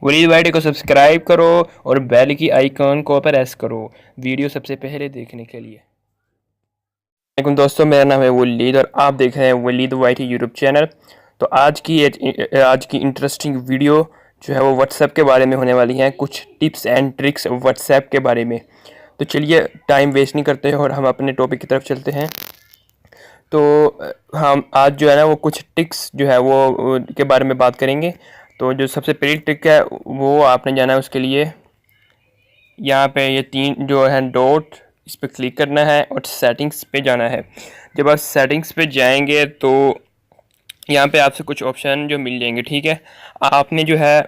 वलीद वाइटी को सब्सक्राइब करो और बेल की आइकॉन को प्रेस करो वीडियो सबसे पहले देखने के लिए। वालेकुम दोस्तों, मेरा नाम है वलीद और आप देख रहे हैं वलीद वाइटी यूट्यूब चैनल। तो आज की इंटरेस्टिंग वीडियो जो है वो व्हाट्सएप के बारे में होने वाली है, कुछ टिप्स एंड ट्रिक्स व्हाट्सएप के बारे में। तो चलिए टाइम वेस्ट नहीं करते हैं और हम अपने टॉपिक की तरफ चलते हैं। तो हम आज जो है ना वो कुछ टिक्स जो है वो के बारे में बात करेंगे। तो जो सबसे पहली ट्रिक है वो आपने जाना है, उसके लिए यहाँ पे ये तीन जो है डॉट, इस पर क्लिक करना है और सेटिंग्स पे जाना है। जब आप सेटिंग्स पे जाएंगे तो यहाँ पे आपसे कुछ ऑप्शन जो मिल जाएंगे, ठीक है। आपने जो है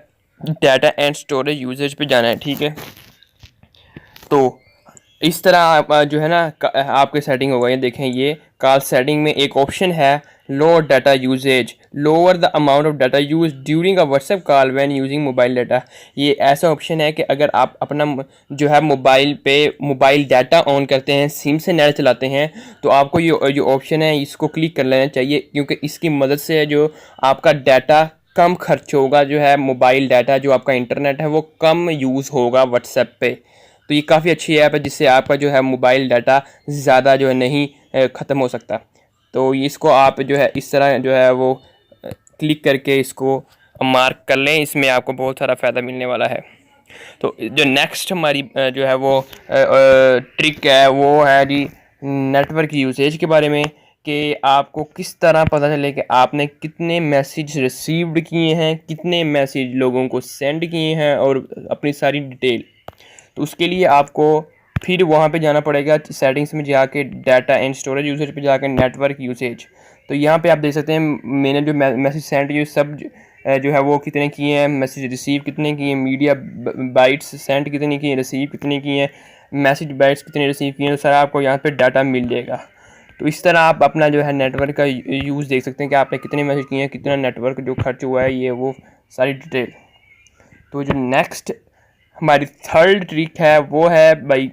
डाटा एंड स्टोरेज यूजेज पे जाना है, ठीक है। तो इस तरह आप जो है ना आपके सेटिंग होगा, ये देखें, ये कॉल सेटिंग में एक ऑप्शन है lower data usage, lower the amount of data use during a WhatsApp call when using mobile data. ये ऐसा ऑप्शन है कि अगर आप अपना जो है मोबाइल डाटा ऑन करते हैं, सिम से नेट चलाते हैं, तो आपको ये जो ऑप्शन है इसको क्लिक कर लेना चाहिए, क्योंकि इसकी मदद से जो आपका डाटा कम खर्च होगा, जो है मोबाइल डाटा जो आपका इंटरनेट है वो कम यूज़ होगा व्हाट्सएप पे। तो ये काफ़ी अच्छी ऐप है जिससे आपका जो है मोबाइल डाटा ज़्यादा जो है नहीं ख़त्म हो सकता। तो इसको आप जो है इस तरह जो है वो क्लिक करके इसको मार्क कर लें, इसमें आपको बहुत सारा फ़ायदा मिलने वाला है। तो जो नेक्स्ट हमारी जो है वो ट्रिक है वो है जी नेटवर्क यूसेज के बारे में, कि आपको किस तरह पता चले कि आपने कितने मैसेज रिसीव्ड किए हैं, कितने मैसेज लोगों को सेंड किए हैं और अपनी सारी डिटेल। तो उसके लिए आपको फिर वहाँ पे जाना पड़ेगा सेटिंग्स में जाके, डाटा एंड स्टोरेज यूसेज पे जाकर नेटवर्क यूसेज। तो यहाँ पे आप देख सकते हैं मैंने जो मैसेज सेंड किए सब जो है वो कितने किए हैं, मैसेज रिसीव कितने किए, मीडिया बाइट्स सेंड कितने किए, रिसीव कितने किए हैं, मैसेज बाइट्स कितने रिसीव किए हैं, तो सारा आपको यहाँ पे डाटा मिल जाएगा। तो इस तरह आप अपना जो है नेटवर्क का यूज़ देख सकते हैं कि आपने कितने मैसेज किए हैं, कितना नेटवर्क जो खर्च हुआ है, ये वो सारी डिटेल। तो जो नेक्स्ट हमारी थर्ड ट्रिक है वो है भाई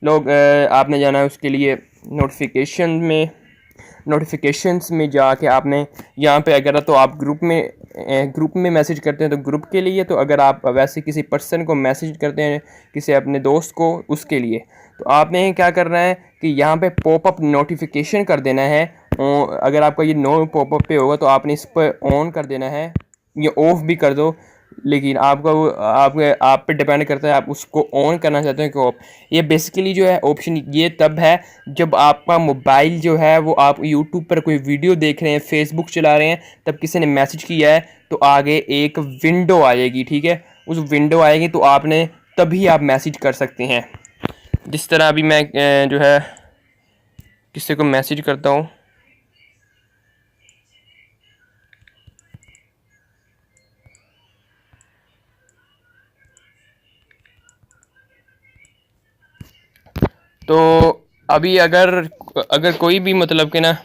आपने जाना है उसके लिए नोटिफिकेशंस में जाके आपने यहाँ पे, अगर तो आप ग्रुप में मैसेज करते हैं तो ग्रुप के लिए, तो अगर आप वैसे किसी पर्सन को मैसेज करते हैं, किसी अपने दोस्त को, उसके लिए, तो आपने क्या करना है कि यहाँ पे पॉपअप नोटिफिकेशन कर देना है। अगर आपका ये नो पॉपअप पे होगा तो आपने इस पर ऑन कर देना है, ये ऑफ भी कर दो, लेकिन आप पे डिपेंड करता है आप उसको ऑन करना चाहते हैं कि ऑफ। ये बेसिकली जो है ऑप्शन ये तब है जब आपका मोबाइल जो है वो आप यूट्यूब पर कोई वीडियो देख रहे हैं, फेसबुक चला रहे हैं, तब किसी ने मैसेज किया है तो आगे एक विंडो आएगी, ठीक है। उस विंडो आएगी तो आपने तभी आप मैसेज कर सकते हैं। जिस तरह अभी मैं जो है किसी को मैसेज करता हूँ, तो अभी अगर कोई भी मतलब कि ना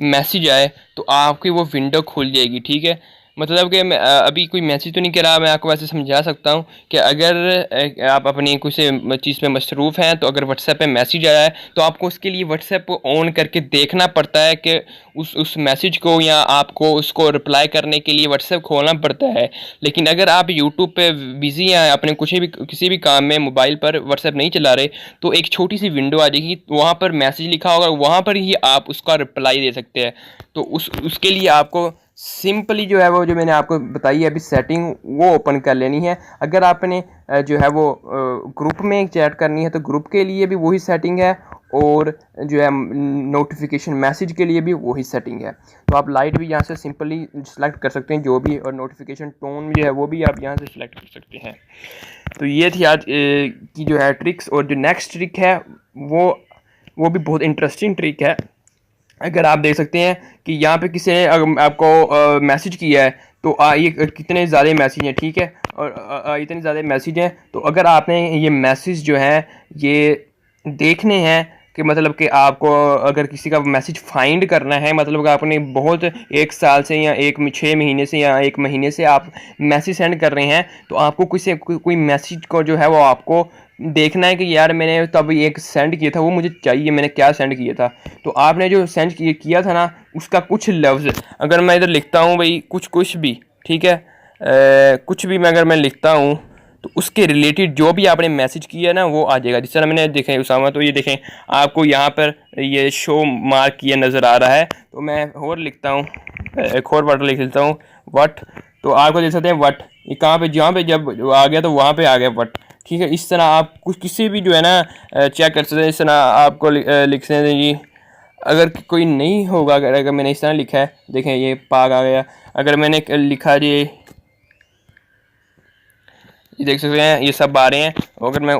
मैसेज आए तो आपकी वो विंडो खुल जाएगी, ठीक है। मतलब कि मैं अभी कोई मैसेज तो नहीं कर रहा, मैं आपको वैसे समझा सकता हूँ कि अगर आप अपनी किसी चीज़ में मसरूफ़ हैं, तो अगर व्हाट्सएप पे मैसेज आया है तो आपको उसके लिए व्हाट्सएप को ऑन करके देखना पड़ता है कि उस मैसेज को, या आपको उसको रिप्लाई करने के लिए व्हाट्सएप खोलना पड़ता है। लेकिन अगर आप यूट्यूब पे बिज़ी हैं, अपने किसी भी काम में मोबाइल पर व्हाट्सएप नहीं चला रहे, तो एक छोटी सी विंडो आ जाएगी, वहाँ पर मैसेज लिखा होगा, वहाँ पर ही आप उसका रिप्लाई दे सकते हैं। तो उसके लिए आपको सिंपली जो है वो जो मैंने आपको बताई है अभी सेटिंग, वो ओपन कर लेनी है। अगर आपने जो है वो ग्रुप में चैट करनी है तो ग्रुप के लिए भी वही सेटिंग है, और जो है नोटिफिकेशन मैसेज के लिए भी वही सेटिंग है। तो आप लाइट भी यहाँ से सिंपली सेलेक्ट कर सकते हैं जो भी, और नोटिफिकेशन टोन जो है वो भी आप यहाँ से सिलेक्ट कर सकते हैं। तो ये थी आज की जो है ट्रिक्स। और जो नेक्स्ट ट्रिक है वो भी बहुत इंटरेस्टिंग ट्रिक है। अगर आप देख सकते हैं कि यहाँ पे किसी ने आपको मैसेज किया है, तो ये कितने ज़्यादा मैसेज हैं, ठीक है, और इतने ज़्यादा मैसेज हैं। तो अगर आपने ये मैसेज जो है ये देखने हैं कि मतलब कि आपको अगर किसी का मैसेज फाइंड करना है, मतलब कि आपने बहुत 1 साल से या 6 महीने से या 1 महीने से आप मैसेज सेंड कर रहे हैं, तो आपको कोई मैसेज को जो है वो आपको देखना है कि यार मैंने तब एक सेंड किया था, वो मुझे चाहिए, मैंने क्या सेंड किया था। तो आपने जो सेंड किया था ना, उसका कुछ लफ्ज़ अगर मैं इधर लिखता हूँ भाई, कुछ भी, ठीक है, कुछ भी मैं अगर मैं लिखता हूँ तो उसके रिलेटेड जो भी आपने मैसेज किया है ना वो आ जाएगा। जिस तरह मैंने देखें उसामा, तो ये देखें आपको यहाँ पर ये शो मार्क किया नज़र आ रहा है। तो मैं और लिखता हूँ, एक और वर्ड लिख लेता हूँ वट, तो आपको देख सकते हैं वट, ये कहाँ पे, जहाँ पे जब आ गया तो वहाँ पे आ गया वट। ठीक है, इस तरह आप कुछ किसी भी जो है ना चेक कर सकते हैं। इस तरह आपको लिख सकते हैं जी। अगर कोई नहीं होगा, अगर मैंने इस तरह लिखा है, देखें ये पाक आ गया। अगर मैंने लिखा जी, ये देख सकते हैं ये सब आ रहे हैं। अगर मैं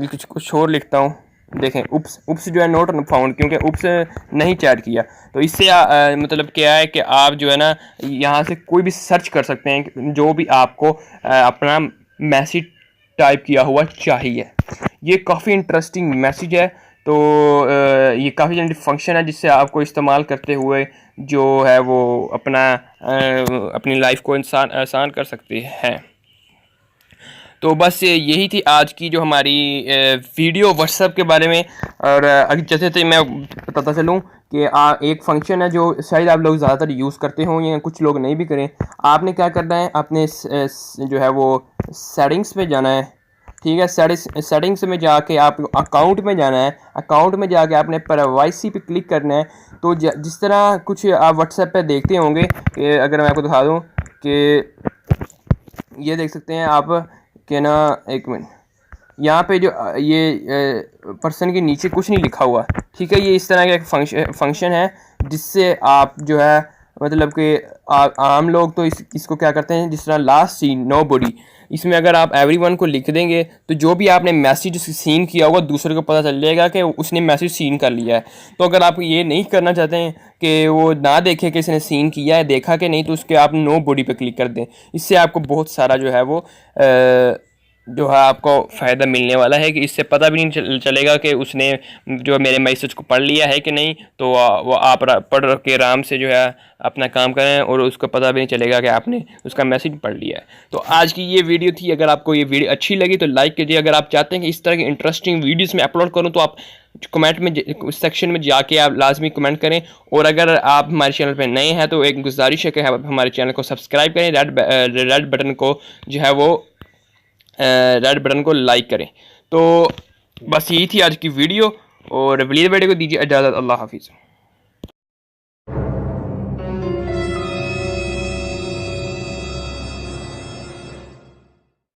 कुछ और लिखता हूँ, देखें उप्स, उप्स जो है नोट फाउंड, क्योंकि उप्स नहीं चैट किया। तो इससे मतलब क्या है कि आप जो है ना यहाँ से कोई भी सर्च कर सकते हैं जो भी आपको अपना मैसेज टाइप किया हुआ चाहिए। ये काफ़ी इंटरेस्टिंग मैसेज है। तो ये काफ़ी जल्दी फंक्शन है जिससे आपको इस्तेमाल करते हुए जो है वो अपना अपनी लाइफ को आसान कर सकते हैं। तो बस यही थी आज की जो हमारी वीडियो व्हाट्सएप के बारे में। और जैसे थे मैं बताता चलूँ कि एक फंक्शन है जो शायद आप लोग ज़्यादातर यूज़ करते हों या कुछ लोग नहीं भी करें। आपने क्या करना है, आपने जो है वो सेटिंग्स पे जाना है। ठीक है, सेटिंग्स में जाके आप अकाउंट में जाना है। अकाउंट में जाके आपने प्राइवेसी पे क्लिक करना है। तो जिस तरह कुछ आप व्हाट्सएप पे देखते होंगे कि अगर मैं आपको दिखा दूँ कि ये देख सकते हैं आप कि ना, एक मिनट, यहाँ पे जो ये पर्सन के नीचे कुछ नहीं लिखा हुआ। ठीक है, ये इस तरह का एक फंक्शन है जिससे आप जो है मतलब कि आम लोग तो इसको क्या करते हैं, जिस तरह लास्ट सीन नो बॉडी, इसमें अगर आप एवरीवन को लिख देंगे तो जो भी आपने मैसेज सीन किया होगा दूसरे को पता चल जाएगा कि उसने मैसेज सीन कर लिया है। तो अगर आप ये नहीं करना चाहते हैं कि वो ना देखे कि इसने सीन किया है, देखा कि नहीं, तो उसके आप नो बॉडी पे क्लिक कर दें। इससे आपको बहुत सारा जो है वो जो है आपको फ़ायदा मिलने वाला है कि इससे पता भी नहीं चलेगा कि उसने जो मेरे मैसेज को पढ़ लिया है कि नहीं। तो वो आप पढ़ के आराम से जो है अपना काम करें और उसको पता भी नहीं चलेगा कि आपने उसका मैसेज पढ़ लिया है। तो आज की ये वीडियो थी। अगर आपको ये वीडियो अच्छी लगी तो लाइक कीजिए। अगर आप चाहते हैं कि इस तरह की इंटरेस्टिंग वीडियोज़ में अपलोड करूँ तो आप कमेंट में सेक्शन में जाके आप लाजमी कमेंट करें। और अगर आप हमारे चैनल पर नए हैं तो एक गुजारिश है कि आप हमारे चैनल को सब्सक्राइब करें, रेड बटन को जो है वो रेड बटन को लाइक करें। तो बस यही थी आज की वीडियो, और वीडियो को दीजिए इजाज़त। अल्लाह हाफिज़।